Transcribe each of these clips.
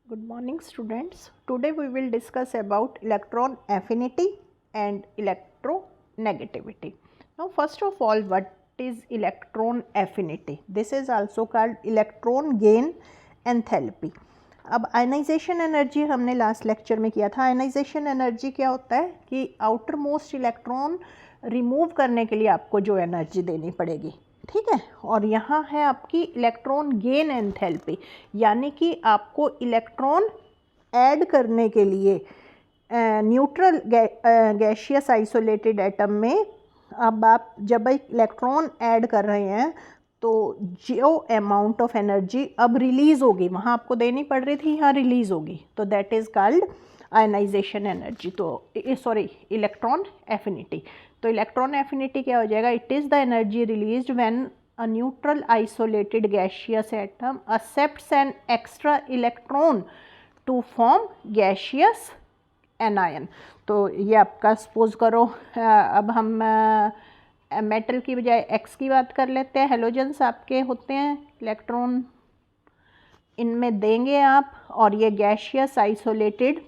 Good morning students. Today we will discuss about electron affinity and electronegativity. Now first of all, what is electron affinity? This is also called electron gain enthalpy. अब ionization energy हमने last lecture में किया था. Ionization energy क्या होता है कि outer most electron remove करने के लिए आपको जो एनर्जी देनी पड़ेगी, ठीक है. और यहाँ है आपकी इलेक्ट्रॉन गेन एंथैल्पी, यानी कि आपको इलेक्ट्रॉन ऐड करने के लिए न्यूट्रल गैशियस आइसोलेटेड एटम में अब आप जब एक इलेक्ट्रॉन ऐड कर रहे हैं तो जो अमाउंट ऑफ एनर्जी अब रिलीज़ होगी वहाँ आपको देनी पड़ रही थी, यहाँ रिलीज़ होगी, तो that is called ionisation energy. तो सॉरी, इलेक्ट्रॉन एफिनिटी. तो इलेक्ट्रॉन एफिनिटी क्या हो जाएगा? It is the energy released when a neutral isolated gaseous atom accepts an extra electron to form gaseous anion. तो ये आपका सपोज करो, अब हम मेटल की बजाय एक्स की बात कर लेते हैं. हेलोजन्स आपके होते हैं, इलेक्ट्रॉन इनमें देंगे आप, और ये गैशियस आइसोलेटेड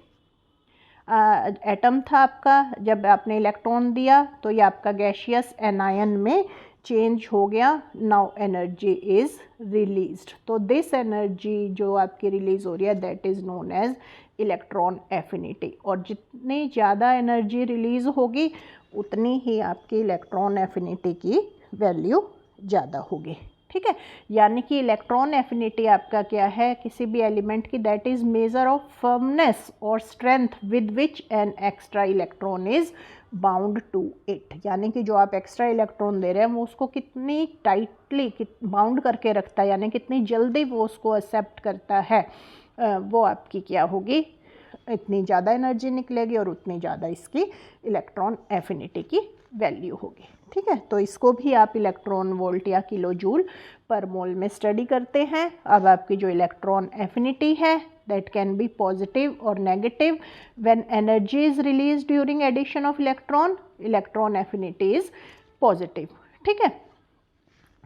एटम था आपका. जब आपने इलेक्ट्रॉन दिया तो ये आपका गैशियस एनायन में चेंज हो गया. Now energy is released. तो दिस एनर्जी जो आपकी रिलीज़ हो रही है that is known as electron affinity. और जितनी ज़्यादा एनर्जी रिलीज़ होगी उतनी ही आपकी इलेक्ट्रॉन एफिनिटी की वैल्यू ज़्यादा होगी, ठीक है. यानी कि इलेक्ट्रॉन एफिनिटी आपका क्या है किसी भी एलिमेंट की? That is measure of firmness और strength with which an extra electron is bound to it. यानी कि जो आप एक्स्ट्रा इलेक्ट्रॉन दे रहे हैं वो उसको कितनी टाइटली बाउंड करके रखता है, यानी कितनी जल्दी वो उसको एक्सेप्ट करता है, वो आपकी क्या होगी, इतनी ज़्यादा एनर्जी निकलेगी और उतनी ज़्यादा इसकी इलेक्ट्रॉन एफिनिटी की वैल्यू होगी, ठीक है. तो इसको भी आप इलेक्ट्रॉन वोल्ट या किलो जूल पर मोल में स्टडी करते हैं. अब आपकी जो इलेक्ट्रॉन एफिनिटी है दैट कैन बी पॉजिटिव और negative. When energy is release during addition of electron affinity is positive, ठीक है.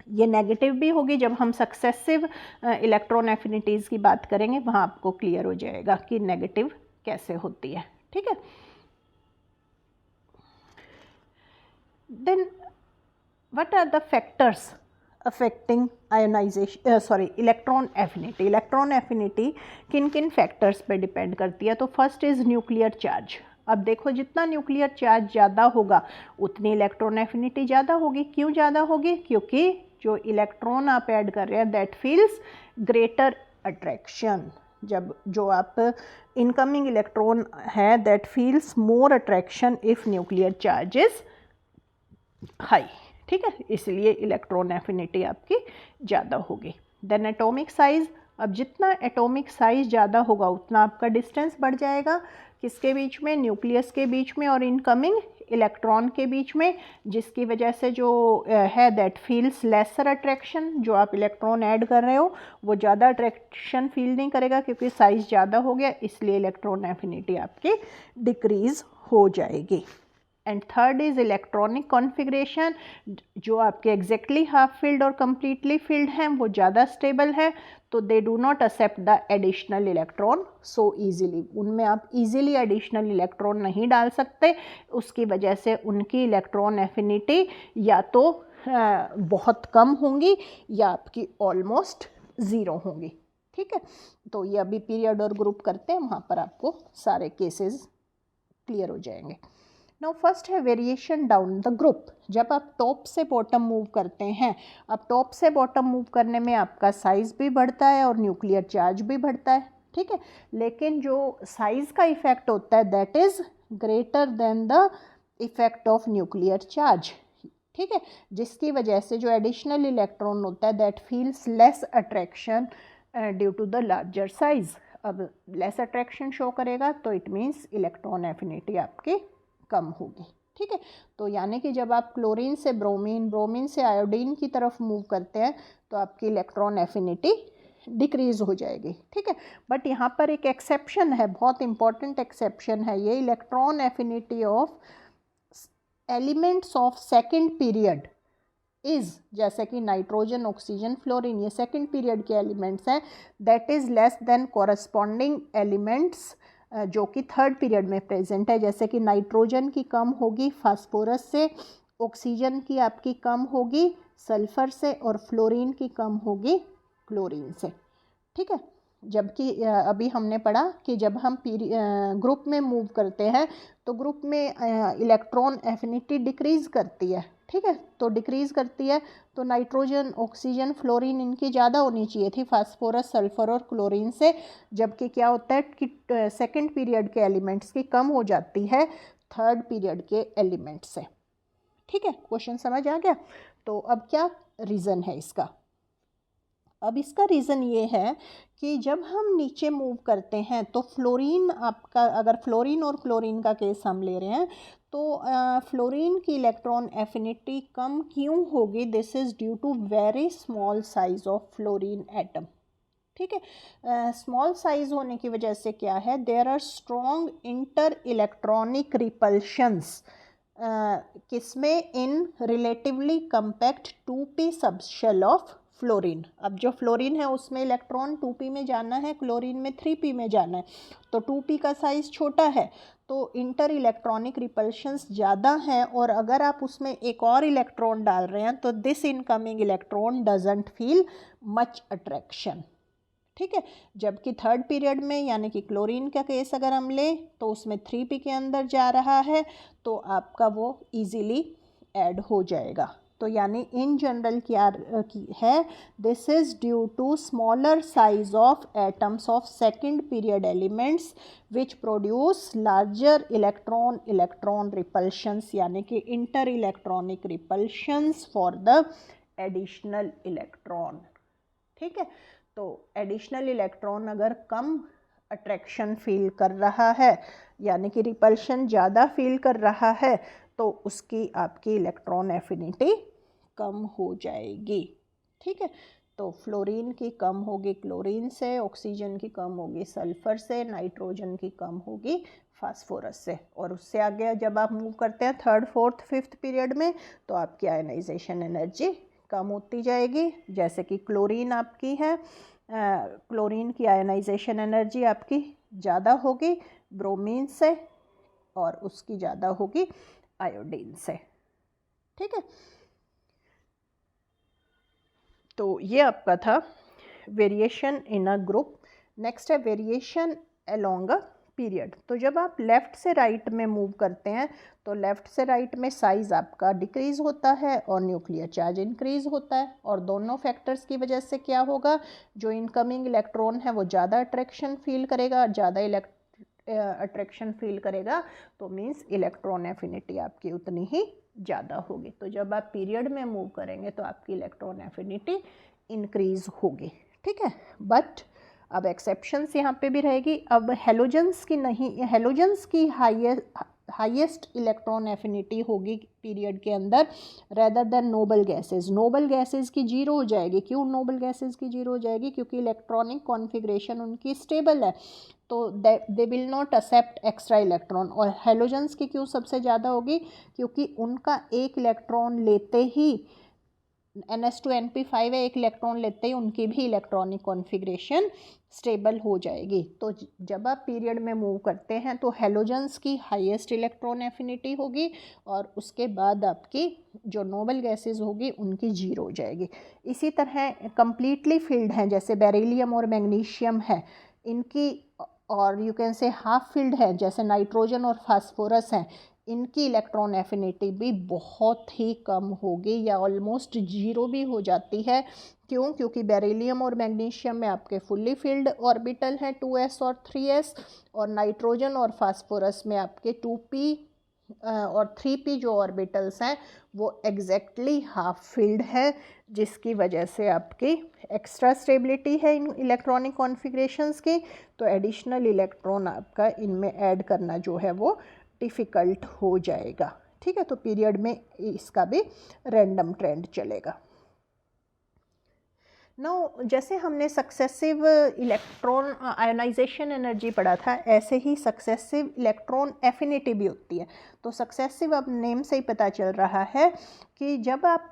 ये नेगेटिव भी होगी जब हम सक्सेसिव इलेक्ट्रॉन एफिनिटीज़ की बात करेंगे, वहाँ आपको क्लियर हो जाएगा कि नेगेटिव कैसे होती है, ठीक है. Then what are the factors affecting electron affinity. Electron affinity किन किन फैक्टर्स पे डिपेंड करती है? तो फर्स्ट इज़ न्यूक्लियर चार्ज. अब देखो, जितना न्यूक्लियर चार्ज ज़्यादा होगा उतनी इलेक्ट्रॉन एफिनिटी ज़्यादा होगी. क्यों ज़्यादा होगी? क्योंकि जो इलेक्ट्रॉन आप ऐड कर रहे हैं दैट फील्स ग्रेटर अट्रैक्शन. जब जो आप इनकमिंग इलेक्ट्रॉन है that feels more attraction if nuclear charge is high, ठीक है. इसलिए इलेक्ट्रॉन एफिनिटी आपकी ज़्यादा होगी. Then atomic size. अब जितना एटॉमिक साइज ज़्यादा होगा उतना आपका डिस्टेंस बढ़ जाएगा. किसके बीच में? न्यूक्लियस के बीच में और इनकमिंग इलेक्ट्रॉन के बीच में, जिसकी वजह से जो है दैट फील्स लेसर अट्रैक्शन. जो आप इलेक्ट्रॉन ऐड कर रहे हो वो ज़्यादा अट्रैक्शन फील नहीं करेगा क्योंकि साइज़ ज़्यादा हो गया, इसलिए इलेक्ट्रॉन एफिनिटी आपकी डिक्रीज़ हो जाएगी. And third is electronic configuration. जो आपके एग्जैक्टली हाफ फील्ड और कम्प्लीटली फील्ड हैं वो ज़्यादा स्टेबल है, तो they do not accept the additional electron so easily. उनमें आप ईजिली एडिशनल इलेक्ट्रॉन नहीं डाल सकते. उसकी वजह से उनकी इलेक्ट्रॉन एफिनिटी या तो बहुत कम होंगी या आपकी ऑलमोस्ट ज़ीरो होंगी, ठीक है. तो ये अभी पीरियड और ग्रुप करते हैं, वहाँ पर आपको सारे केसेस क्लियर हो जाएंगे. नाउ फर्स्ट है वेरिएशन डाउन द ग्रुप. जब आप टॉप से बॉटम मूव करते हैं, अब टॉप से बॉटम मूव करने में आपका साइज़ भी बढ़ता है और न्यूक्लियर चार्ज भी बढ़ता है, ठीक है. लेकिन जो साइज़ का इफेक्ट होता है that is greater than the effect of nuclear charge, ठीक है. जिसकी वजह से जो एडिशनल इलेक्ट्रॉन होता है that feels less attraction due to the larger size. अब लेस अट्रैक्शन शो करेगा तो इट मीन्स इलेक्ट्रॉन एफिनिटी आपकी कम होगी, ठीक है. तो यानी कि जब आप क्लोरीन से ब्रोमीन, ब्रोमीन से आयोडीन की तरफ मूव करते हैं तो आपकी इलेक्ट्रॉन एफिनिटी डिक्रीज़ हो जाएगी, ठीक है. बट यहाँ पर एक एक्सेप्शन है, बहुत इंपॉर्टेंट एक्सेप्शन है ये. Electron affinity of elements of second period is, जैसे कि नाइट्रोजन, ऑक्सीजन, फ्लोरीन, ये सेकंड पीरियड के एलिमेंट्स हैं, that is less than corresponding elements जो कि थर्ड पीरियड में प्रेजेंट है। जैसे कि नाइट्रोजन की कम होगी फास्फोरस से, ऑक्सीजन की आपकी कम होगी सल्फर से, और फ्लोरीन की कम होगी क्लोरीन से। ठीक है, जबकि अभी हमने पढ़ा कि जब हम ग्रुप में मूव करते हैं तो ग्रुप में इलेक्ट्रॉन एफिनिटी डिक्रीज़ करती है। ठीक है, तो डिक्रीज़ करती है तो नाइट्रोजन, ऑक्सीजन, फ्लोरीन इनकी ज़्यादा होनी चाहिए थी फास्फोरस, सल्फर और क्लोरीन से, जबकि क्या होता है कि सेकंड पीरियड के एलिमेंट्स की कम हो जाती है थर्ड पीरियड के एलिमेंट से। ठीक है, क्वेश्चन समझ आ गया। तो अब क्या रीज़न है इसका? अब इसका रीज़न ये है कि जब हम नीचे मूव करते हैं तो फ्लोरीन आपका, अगर फ्लोरीन और क्लोरीन का केस हम ले रहे हैं तो फ्लोरीन की इलेक्ट्रॉन एफिनिटी कम क्यों होगी? This is due to very small size of fluorine atom. ठीक है, स्मॉल साइज होने की वजह से क्या है, there are strong inter electronic repulsions किसमें, in relatively compact 2p subshell of fluorine. अब जो फ्लोरीन है उसमें इलेक्ट्रॉन 2p में जाना है, क्लोरीन में 3p में जाना है, तो 2p का साइज़ छोटा है तो इंटर इलेक्ट्रॉनिक रिपल्शंस ज़्यादा हैं, और अगर आप उसमें एक और इलेक्ट्रॉन डाल रहे हैं तो this incoming electron doesn't feel much attraction. ठीक है, जबकि थर्ड पीरियड में यानी कि क्लोरीन का केस अगर हम लें तो उसमें 3p के अंदर जा रहा है तो आपका वो इजीली ऐड हो जाएगा। तो यानी इन जनरल क्या है, this is due to smaller size of atoms of second period elements which produce larger electron repulsions, यानी कि inter electronic repulsions for the additional electron. ठीक है, तो एडिशनल इलेक्ट्रॉन अगर कम अट्रैक्शन फील कर रहा है यानी कि रिपल्शन ज़्यादा फील कर रहा है तो उसकी आपकी इलेक्ट्रॉन एफिनिटी कम हो जाएगी। ठीक है, तो फ्लोरीन की कम होगी क्लोरीन से, ऑक्सीजन की कम होगी सल्फर से, नाइट्रोजन की कम होगी फास्फोरस से, और उससे आगे जब आप मूव करते हैं थर्ड, फोर्थ, फिफ्थ पीरियड में तो आपकी आयनाइजेशन एनर्जी कम होती जाएगी। जैसे कि क्लोरीन आपकी है, क्लोरीन की आयनाइजेशन एनर्जी आपकी ज़्यादा होगी ब्रोमीन से, और उसकी ज़्यादा होगी आयोडीन से। ठीक है, तो ये आपका था variation in a group. Next है वेरिएशन अलोंग अ पीरियड। तो जब आप लेफ़्ट से राइट में मूव करते हैं तो लेफ़्ट से राइट में साइज़ आपका डिक्रीज़ होता है और न्यूक्लियर चार्ज इंक्रीज़ होता है, और दोनों फैक्टर्स की वजह से क्या होगा, जो इनकमिंग इलेक्ट्रॉन है वो ज़्यादा अट्रैक्शन फील करेगा, ज़्यादा अट्रैक्शन फील करेगा तो मीन्स इलेक्ट्रॉन एफिनिटी आपकी उतनी ही ज़्यादा होगी। तो जब आप पीरियड में मूव करेंगे तो आपकी इलेक्ट्रॉन एफिनिटी इंक्रीज़ होगी। ठीक है, बट अब एक्सेप्शंस यहाँ पे भी रहेगी। अब हेलोजन्स की नहीं, हेलोजन्स की हाईएस्ट इलेक्ट्रॉन एफिनिटी होगी पीरियड के अंदर rather than noble gases. Noble gases की जीरो हो जाएगी। क्यों नोबल गैसेस की जीरो हो जाएगी? क्योंकि इलेक्ट्रॉनिक कॉन्फ़िगरेशन उनकी स्टेबल है तो they will not accept extra electron. और हेलोजन्स की क्यों सबसे ज़्यादा होगी? क्योंकि उनका एक इलेक्ट्रॉन लेते ही NS2 NP5 है, एक इलेक्ट्रॉन लेते ही उनकी भी इलेक्ट्रॉनिक कॉन्फ़िगरेशन स्टेबल हो जाएगी। तो जब आप पीरियड में मूव करते हैं तो हेलोजन्स की हाईएस्ट इलेक्ट्रॉन एफिनिटी होगी और उसके बाद आपकी जो नोबल गैसेस होगी उनकी जीरो हो जाएगी। इसी तरह कंप्लीटली फिल्ड हैं जैसे बेरिलियम और मैग्नीशियम है, इनकी और you can say half filled है जैसे नाइट्रोजन और फास्फोरस हैं, इनकी इलेक्ट्रॉन एफिनिटी भी बहुत ही कम होगी या ऑलमोस्ट जीरो भी हो जाती है। क्यों? क्योंकि बेरिलियम और मैग्नीशियम में आपके फुल्ली फिल्ड ऑर्बिटल हैं 2s और 3s, और नाइट्रोजन और फास्फोरस में आपके 2p और 3p जो ऑर्बिटल्स हैं वो एग्जैक्टली हाफ फिल्ड है, जिसकी वजह से आपकी एक्स्ट्रा स्टेबिलिटी है इन इलेक्ट्रॉनिक कॉन्फ़िगरेशंस की। तो एडिशनल इलेक्ट्रॉन आपका इनमें ऐड करना जो है वो डिफ़िकल्ट हो जाएगा। ठीक है, तो पीरियड में इसका भी रैंडम ट्रेंड चलेगा। नो, जैसे हमने सक्सेसिव इलेक्ट्रॉन आयोनाइजेशन एनर्जी पढ़ा था, ऐसे ही सक्सेसिव इलेक्ट्रॉन एफिनिटी भी होती है। तो सक्सेसिव अब नेम से ही पता चल रहा है कि जब आप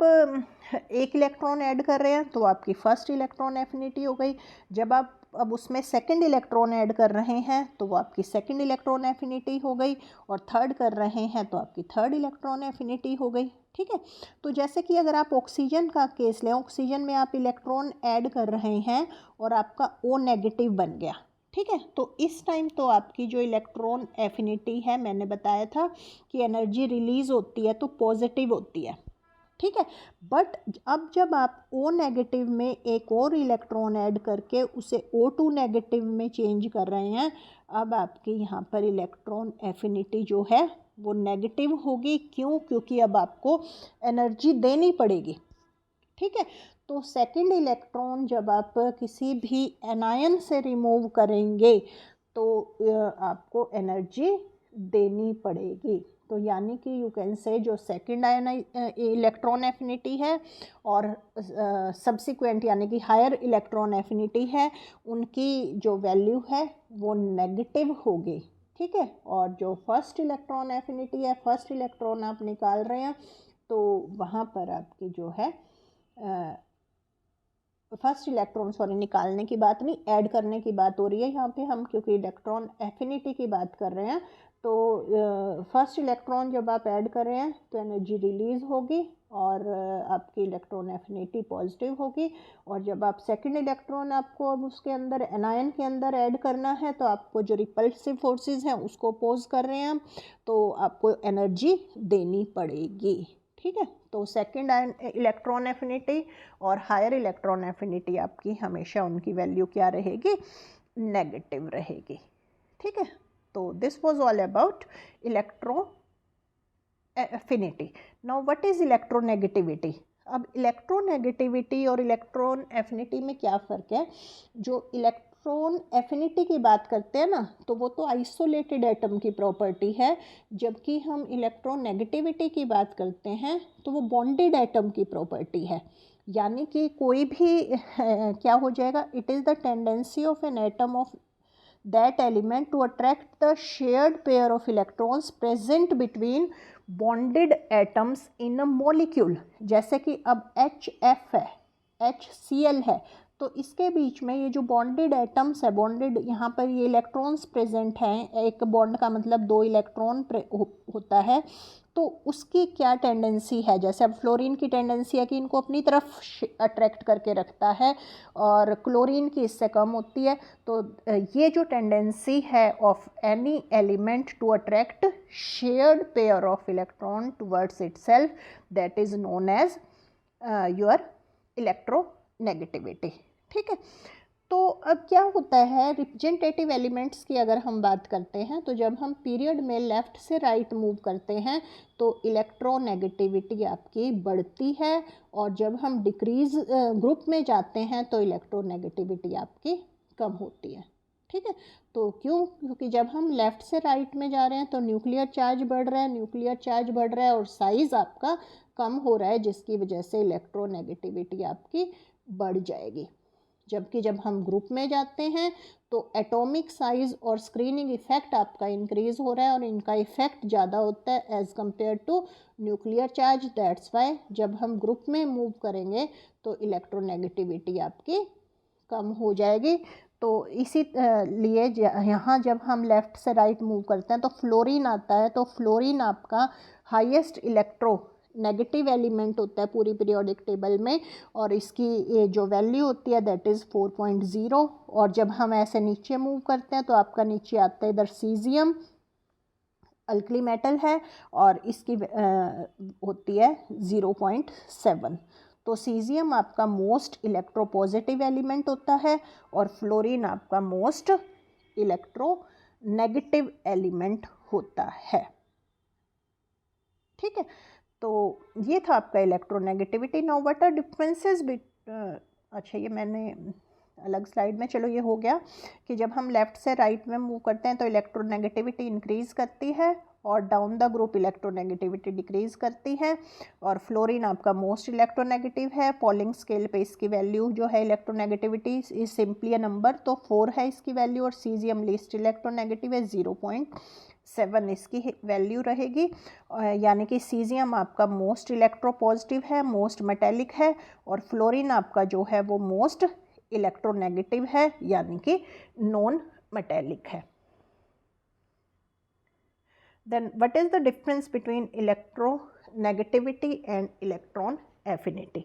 एक इलेक्ट्रॉन ऐड कर रहे हैं तो आपकी फर्स्ट इलेक्ट्रॉन एफिनिटी हो गई, जब आप अब उसमें सेकंड इलेक्ट्रॉन ऐड कर रहे हैं तो वो आपकी सेकंड इलेक्ट्रॉन एफिनिटी हो गई, और थर्ड कर रहे हैं तो आपकी थर्ड इलेक्ट्रॉन एफिनिटी हो गई। ठीक है, तो जैसे कि अगर आप ऑक्सीजन का केस लें, ऑक्सीजन में आप इलेक्ट्रॉन ऐड कर रहे हैं और आपका O नेगेटिव बन गया। ठीक है, तो इस टाइम तो आपकी जो इलेक्ट्रॉन एफिनिटी है, मैंने बताया था कि एनर्जी रिलीज होती है तो पॉजिटिव होती है। ठीक है, बट अब जब आप O नेगेटिव में एक और इलेक्ट्रॉन ऐड करके उसे O2 नेगेटिव में चेंज कर रहे हैं, अब आपकी यहाँ पर इलेक्ट्रॉन एफिनिटी जो है वो नेगेटिव होगी। क्यों? क्योंकि अब आपको एनर्जी देनी पड़ेगी। ठीक है, तो सेकंड इलेक्ट्रॉन जब आप किसी भी एनायन से रिमूव करेंगे तो आपको एनर्जी देनी पड़ेगी। तो यानी कि यू कैन से जो सेकंड आयन इलेक्ट्रॉन एफिनिटी है और सब्सिक्वेंट यानी कि हायर इलेक्ट्रॉन एफिनिटी है, उनकी जो वैल्यू है वो नेगेटिव होगी। ठीक है, और जो फर्स्ट इलेक्ट्रॉन एफिनिटी है, फर्स्ट इलेक्ट्रॉन आप निकाल रहे हैं तो वहाँ पर आपकी जो है फर्स्ट इलेक्ट्रॉन, सॉरी निकालने की बात नहीं, ऐड करने की बात हो रही है यहाँ पे हम, क्योंकि इलेक्ट्रॉन एफिनिटी की बात कर रहे हैं। तो फर्स्ट इलेक्ट्रॉन जब आप ऐड कर रहे हैं तो एनर्जी रिलीज होगी और आपकी इलेक्ट्रॉन एफिनिटी पॉजिटिव होगी। और जब आप सेकंड इलेक्ट्रॉन आपको अब उसके अंदर एनायन के अंदर ऐड करना है तो आपको जो रिपल्सिव फोर्सेस हैं उसको अपोज कर रहे हैं हम, तो आपको एनर्जी देनी पड़ेगी। ठीक है, तो सेकंड इलेक्ट्रॉन एफिनिटी और हायर इलेक्ट्रॉन एफिनिटी आपकी हमेशा उनकी वैल्यू क्या रहेगी? नेगेटिव रहेगी। ठीक है, तो this was all about electron affinity. Now what is electronegativity? अब इलेक्ट्रोनेगेटिविटी और इलेक्ट्रॉन एफिनिटी में क्या फ़र्क है? जो इलेक्ट्रॉन एफिनिटी की बात करते हैं ना, तो वो तो आइसोलेटेड एटम की प्रॉपर्टी है, जबकि हम इलेक्ट्रॉन नेगेटिविटी की बात करते हैं तो वो बॉन्डेड एटम की प्रॉपर्टी है। यानी कि कोई भी क्या हो जाएगा? It is the tendency of an atom of that element to attract the shared pair of electrons present between bonded atoms in a molecule। जैसे कि अब HF है, HCl है, तो इसके बीच में ये जो बॉन्डेड एटम्स है, बॉन्डेड यहाँ पर ये इलेक्ट्रॉन्स प्रेजेंट हैं, एक बॉन्ड का मतलब दो इलेक्ट्रॉन होता है, तो उसकी क्या टेंडेंसी है? जैसे अब फ्लोरीन की टेंडेंसी है कि इनको अपनी तरफ अट्रैक्ट करके रखता है और क्लोरीन की इससे कम होती है। तो ये जो टेंडेंसी है of any element to attract shared pair of electron towards itself, that is known as your electronegativity. ठीक है, तो अब क्या होता है, रिप्रेजेंटेटिव एलिमेंट्स की अगर हम बात करते हैं तो जब हम पीरियड में लेफ़्ट से राइट मूव करते हैं तो इलेक्ट्रोनेगेटिविटी आपकी बढ़ती है, और जब हम डिक्रीज ग्रुप में जाते हैं तो इलेक्ट्रोनेगेटिविटी आपकी कम होती है। ठीक है, तो क्यों? क्योंकि जब हम लेफ़्ट से राइट में जा रहे हैं तो न्यूक्लियर चार्ज बढ़ रहा है, न्यूक्लियर चार्ज बढ़ रहा है और साइज़ आपका कम हो रहा है, जिसकी वजह से इलेक्ट्रोनेगेटिविटी आपकी बढ़ जाएगी। जबकि जब हम ग्रुप में जाते हैं तो एटॉमिक साइज़ और स्क्रीनिंग इफ़ेक्ट आपका इंक्रीज़ हो रहा है और इनका इफ़ेक्ट ज़्यादा होता है as compare to nuclear charge. That's why जब हम ग्रुप में मूव करेंगे तो इलेक्ट्रोनेगेटिविटी आपकी कम हो जाएगी। तो इसी लिए यहाँ जब हम लेफ़्ट से राइट मूव करते हैं तो फ्लोरीन आता है, तो फ्लोरीन आपका हाईएस्ट नेगेटिव एलिमेंट होता है पूरी पीरियोडिक टेबल में, और इसकी ये जो वैल्यू होती है दैट इज़ 4.0। और जब हम ऐसे नीचे मूव करते हैं तो आपका नीचे आता है इधर सीजियम, अल्कली मेटल है, और इसकी होती है 0.7। तो सीजियम आपका मोस्ट इलेक्ट्रोपॉजिटिव एलिमेंट होता है और फ्लोरीन आपका मोस्ट इलेक्ट्रोनेगेटिव एलिमेंट होता है। ठीक है, तो ये था आपका electronegativity. Now what are differences अच्छा ये मैंने अलग स्लाइड में, चलो ये हो गया कि जब हम लेफ़्ट से राइट में मूव करते हैं तो इलेक्ट्रोनेगेटिविटी इंक्रीज़ करती है और down the group electronegativity decrease करती है। और फ्लोरीन आपका मोस्ट इलेक्ट्रोनेगेटिव है। पॉलिंग स्केल पे इसकी वैल्यू जो है electronegativity is simply a number, तो 4 है इसकी वैल्यू। और सीजियम लीस्ट इलेक्ट्रोनेगेटिव है, 0.7 इसकी वैल्यू रहेगी। यानी कि सीजियम आपका मोस्ट इलेक्ट्रोपॉजिटिव है, मोस्ट मेटेलिक है, और फ्लोरीन आपका जो है वो मोस्ट इलेक्ट्रोनेगेटिव है, यानी कि नॉन मेटेलिक है। Then what is the difference between electronegativity and electron affinity?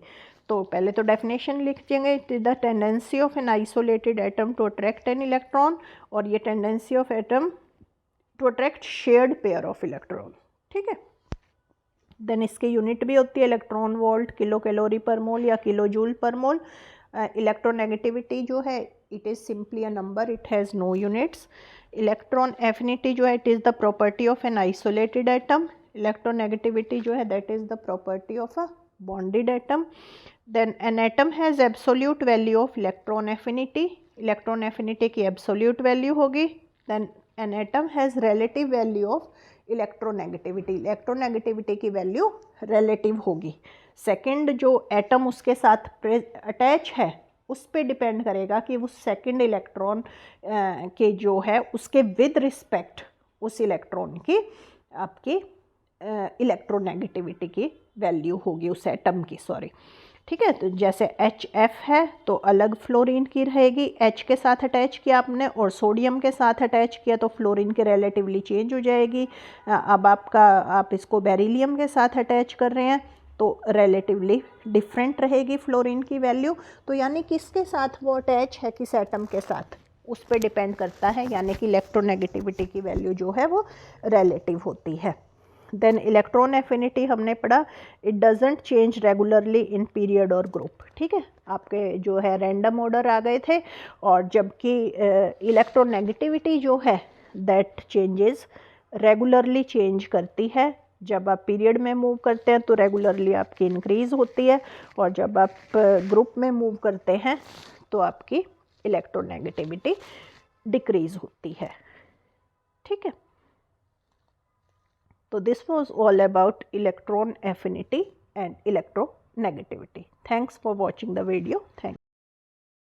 तो पहले तो डेफिनेशन लिख देंगे, it is the tendency of an isolated atom to attract an electron, और ये tendency of atom to attract shared pair of electron, ठीक है। Then इसकी यूनिट भी होती है इलेक्ट्रॉन वोल्ट, किलो कैलोरी पर मोल या किलो जूल पर मोल। इलेक्ट्रोनेगेटिविटी जो है it is simply a number, it has no units. Electron affinity जो है it is the property of an isolated atom. Electronegativity जो है that is the property of a bonded atom. Then an atom has absolute value of electron affinity, electron affinity की absolute value होगी। Then an atom has relative value of electronegativity, electronegativity की value relative होगी। Second जो atom उसके साथ attach है उस पे डिपेंड करेगा कि उस सेकंड इलेक्ट्रॉन के जो है उसके विद रिस्पेक्ट उस इलेक्ट्रॉन की आपकी इलेक्ट्रोनेगेटिविटी की वैल्यू होगी उस एटम की, सॉरी, ठीक है। तो जैसे HF है तो अलग फ्लोरीन की रहेगी, H के साथ अटैच किया आपने और सोडियम के साथ अटैच किया तो फ्लोरीन की रिलेटिवली चेंज हो जाएगी। अब आप इसको बेरिलियम के साथ अटैच कर रहे हैं तो रिलेटिवली डिफरेंट रहेगी फ्लोरीन की वैल्यू। तो यानी किसके साथ वो अटैच है, किस एटम के साथ, उस पर डिपेंड करता है, यानी कि इलेक्ट्रोनेगेटिविटी की वैल्यू जो है वो रिलेटिव होती है। देन इलेक्ट्रॉन एफिनिटी हमने पढ़ा, it doesn't change regularly in period और ग्रुप, ठीक है। आपके जो है रैंडम ऑर्डर आ गए थे, और जबकि इलेक्ट्रोनेगेटिविटी जो है दैट चेंजेस रेगुलरली चेंज करती है। जब आप पीरियड में मूव करते हैं तो रेगुलरली आपकी इंक्रीज़ होती है, और जब आप ग्रुप में मूव करते हैं तो आपकी इलेक्ट्रोनेगेटिविटी डिक्रीज़ होती है, ठीक है। So this was all about electron affinity and electronegativity. Thanks for watching the video. Thanks.